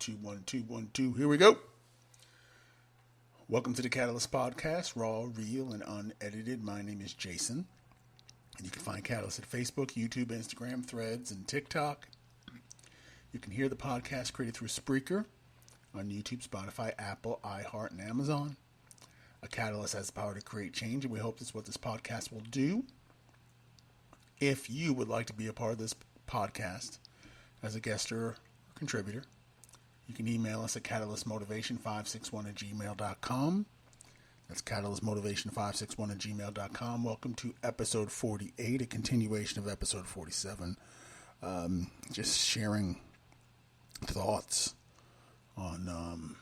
two, 1, 2, 1, 2. Here we go. Welcome to the Catalyst Podcast, raw, real, and unedited. My name is Jason, and you can find Catalyst at Facebook, YouTube, Instagram, Threads, and TikTok. You can hear the podcast created through Spreaker on YouTube, Spotify, Apple, iHeart, and Amazon. A Catalyst has the power to create change, and we hope that's what this podcast will do. If you would like to be a part of this podcast as a guest or contributor, you can email us at catalystmotivation561@gmail.com. That's catalystmotivation561@gmail.com. Welcome to episode 48, a continuation of episode 47. Just sharing thoughts on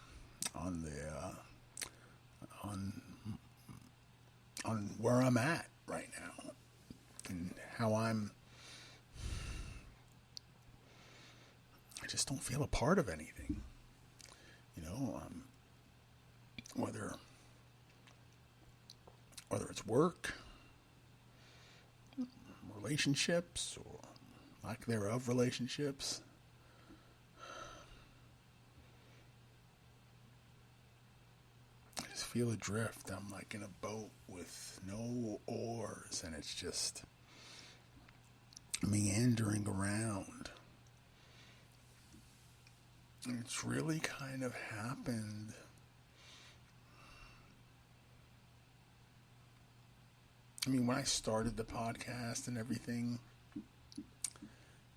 where I'm at right now and how I just don't feel a part of anything, whether it's work, relationships, or lack thereof relationships. I just feel adrift. I'm like in a boat with no oars, and it's just meandering around. And it's really kind of happened when I started the podcast and everything,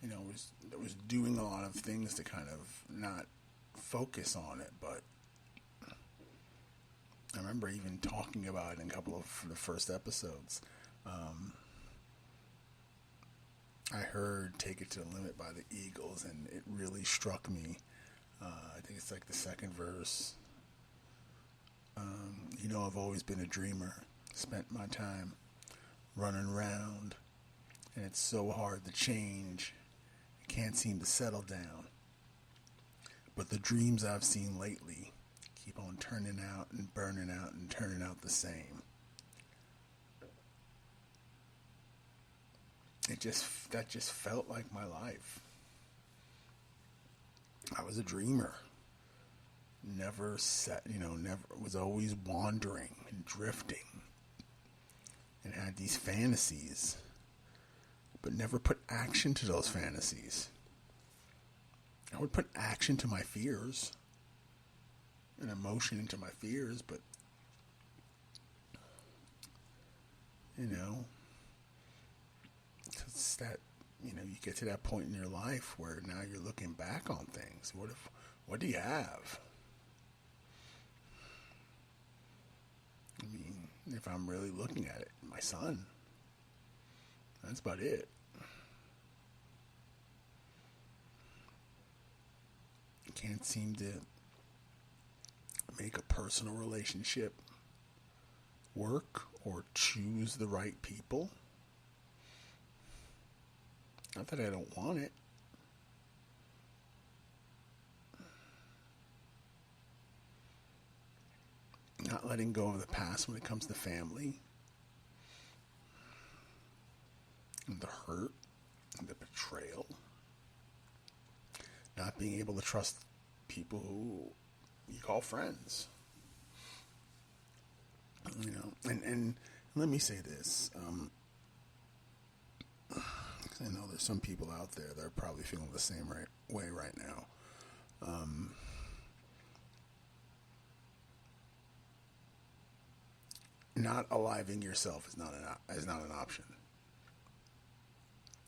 I was doing a lot of things to kind of not focus on it, but I remember even talking about it in a couple of the first episodes. I heard Take It to the Limit by the Eagles, and it really struck me. I think it's like the second verse. I've always been a dreamer, spent my time running around, and it's so hard to change. I can't seem to settle down. But the dreams I've seen lately keep on turning out and burning out and turning out the same. That just felt like my life. I was a dreamer. Never was always wandering and drifting and had these fantasies, but never put action to those fantasies. I would put action to my fears and emotion into my fears, but it's that, you get to that point in your life where now you're looking back on things. What do you have? If I'm really looking at it, my son. That's about it. Can't seem to make a personal relationship work or choose the right people. Not that I don't want it. Not letting go of the past when it comes to family. And the hurt. And the betrayal. Not being able to trust people who you call friends. And let me say this. I know there's some people out there that are probably feeling the same way right now. Not aliving yourself is not an option.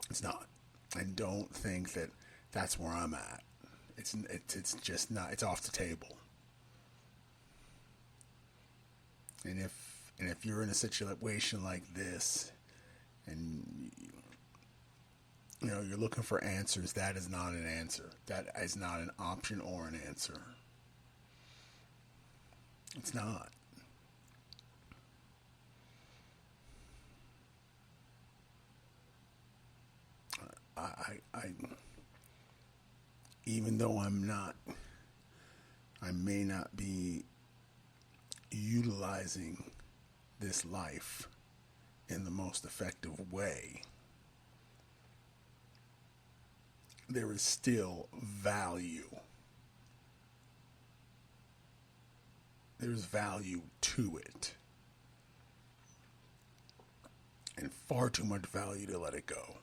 It's not. I don't think that that's where I'm at. It's just not. It's off the table. And if you're in a situation like this, and you're looking for answers, that is not an answer. That is not an option or an answer. It's not. I even though I may not be utilizing this life in the most effective way, there is still value there's value to it. And far too much value to let it go.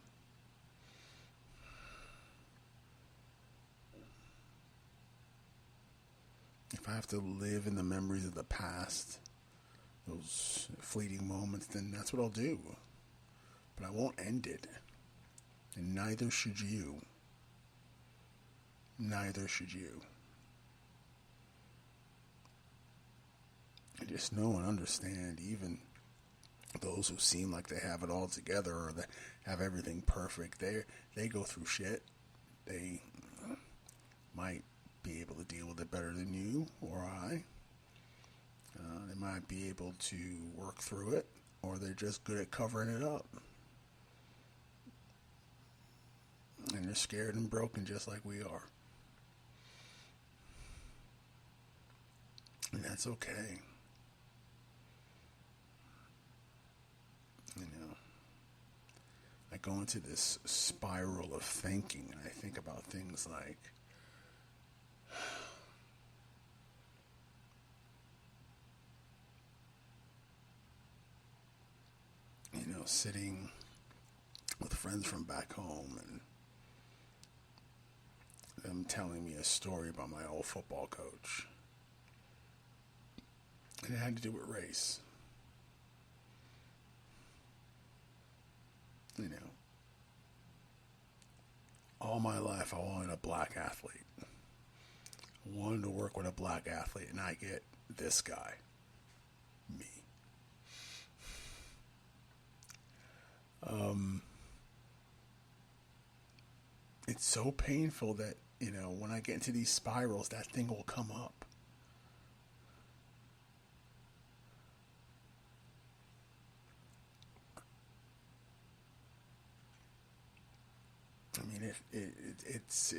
If I have to live in the memories of the past, those fleeting moments, then that's what I'll do. But I won't end it. And neither should you. Neither should you. I just know and understand, even those who seem like they have it all together or that have everything perfect, they go through shit. They might be able to deal with it better than you or I. They might be able to work through it, or they're just good at covering it up. And they're scared and broken just like we are. And that's okay. You know, I go into this spiral of thinking, and I think about things like, sitting with friends from back home and them telling me a story about my old football coach. And it had to do with race. All my life I wanted a black athlete. I wanted to work with a black athlete, and I get this guy. Me. It's so painful that, when I get into these spirals, that thing will come up. I mean, it's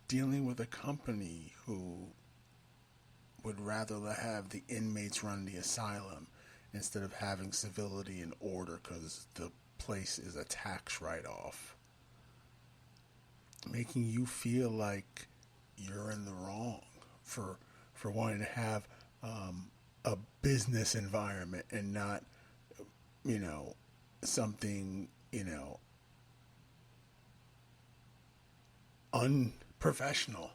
dealing with a company who would rather have the inmates run the asylum instead of having civility and order because the place is a tax write-off. Making you feel like you're in the wrong for wanting to have a business environment and not, something, unprofessional.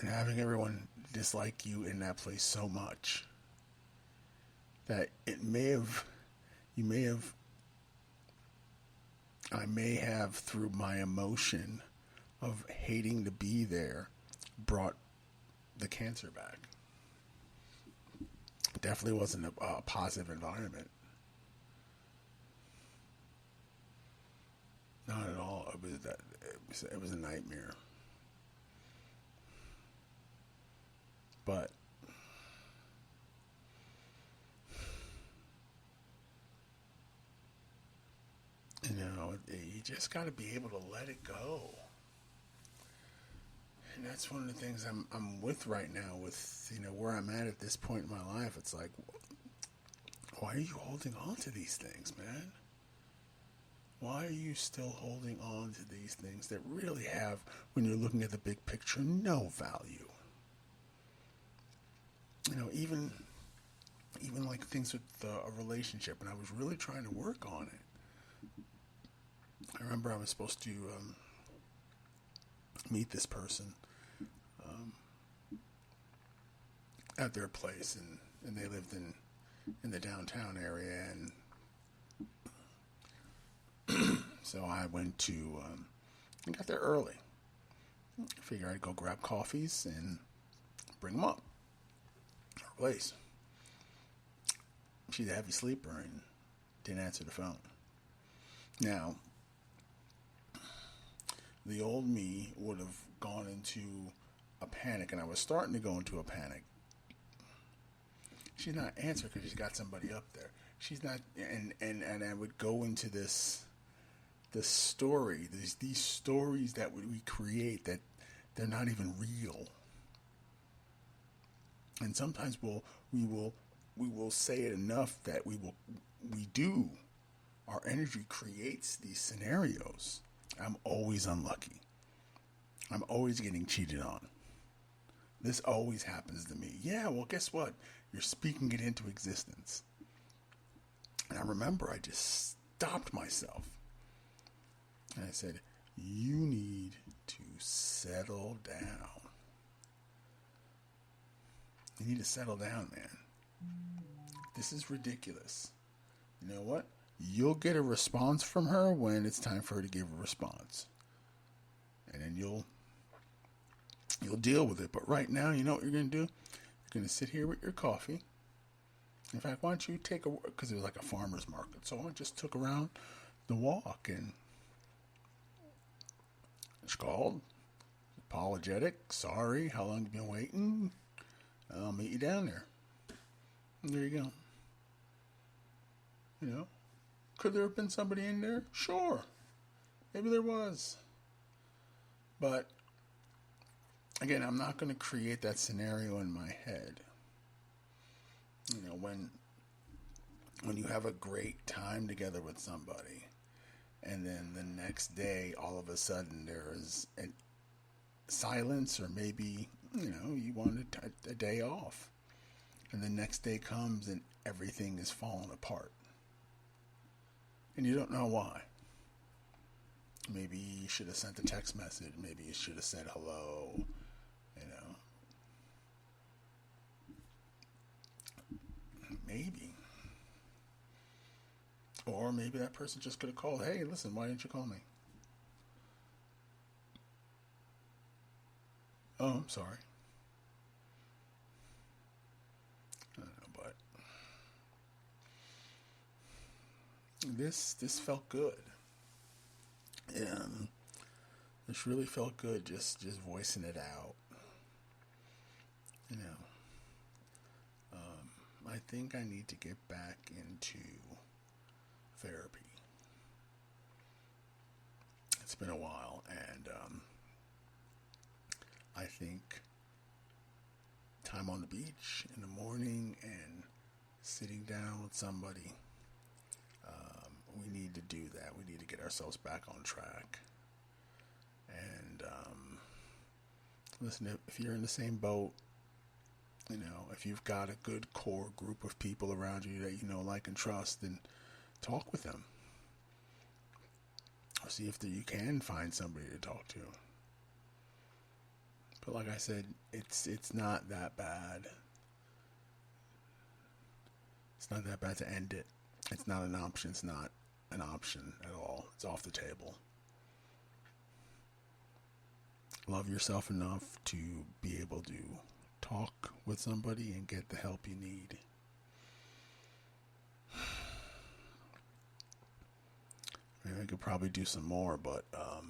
And having everyone dislike you in that place so much that I may have, through my emotion of hating to be there, brought the cancer back. It definitely wasn't a positive environment. Not at all. It was a nightmare. But you just got to be able to let it go. And that's one of the things I'm with right now with, where I'm at this point in my life. It's like, why are you holding on to these things, man? Why are you still holding on to these things that really have, when you're looking at the big picture, no value? Even like things with a relationship, and I was really trying to work on it. I remember I was supposed to meet this person at their place, and they lived in the downtown area, and so I went to I got there early. I figured I'd go grab coffees and bring them up to her place. She's a heavy sleeper and didn't answer the phone. Now, the old me would have gone into a panic, and I was starting to go into a panic. She's not answering because she's got somebody up there. She's not, and I would go into this story, these stories that we create that they're not even real. And sometimes we will we will say it enough that our energy creates these scenarios. I'm always unlucky. I'm always getting cheated on. This always happens to me. Yeah, well, guess what? You're speaking it into existence. And I remember I just stopped myself. And I said, you need to settle down. You need to settle down, man. This is ridiculous. You know what? You'll get a response from her when it's time for her to give a response. And then you'll deal with it. But right now, you know what you're going to do? You're going to sit here with your coffee. In fact, why don't you take because it was like a farmer's market. So I just took around the walk, and it's called apologetic, sorry, how long have you been waiting? I'll meet you down there. And there you go. You know, could there have been somebody in there? Sure. Maybe there was. But, again, I'm not going to create that scenario in my head. You know, when you have a great time together with somebody, and then the next day, all of a sudden, there is a silence, or maybe, you know, you wanted a day off. And the next day comes and everything is falling apart. And you don't know why. Maybe you should have sent a text message. Maybe you should have said hello. You know. Maybe. Or maybe that person just could have called, hey, listen, why didn't you call me? Oh, I'm sorry. I don't know, but this felt good. This really felt good, just voicing it out. You know, I think I need to get back into therapy. It's been a while, and I think time on the beach in the morning and sitting down with somebody, we need to do that. We need to get ourselves back on track. And listen, if you're in the same boat, you know, if you've got a good core group of people around you that you know, like, and trust, then talk with them. Or see if you can find somebody to talk to. But like I said, it's not that bad. It's not that bad to end it. It's not an option. It's not an option at all. It's off the table. Love yourself enough to be able to talk with somebody and get the help you need. Maybe I could probably do some more, but I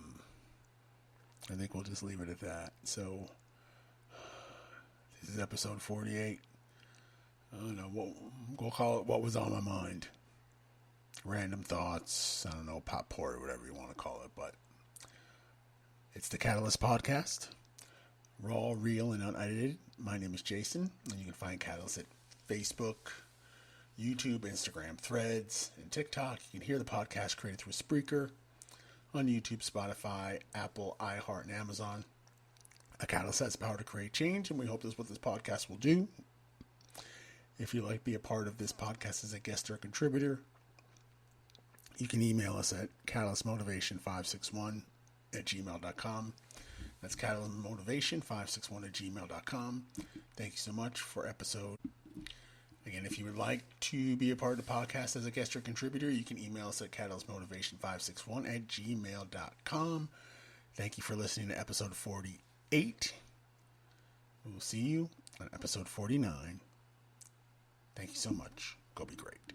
think we'll just leave it at that. So, this is episode 48. I don't know, we'll call it what was on my mind. Random thoughts, I don't know, pop port or whatever you want to call it, but it's the Catalyst Podcast. Raw, real, and unedited. My name is Jason, and you can find Catalyst at Facebook, YouTube, Instagram, Threads, and TikTok. You can hear the podcast created through Spreaker on YouTube, Spotify, Apple, iHeart, and Amazon. A Catalyst has the power to create change, and we hope this is what this podcast will do. If you'd like to be a part of this podcast as a guest or a contributor, you can email us at catalystmotivation561@gmail.com. That's catalystmotivation561@gmail.com. Thank you so much for episode. Again, if you would like to be a part of the podcast as a guest or contributor, you can email us at catalystmotivation561@gmail.com. Thank you for listening to episode 48. We'll see you on episode 49. Thank you so much. Go be great.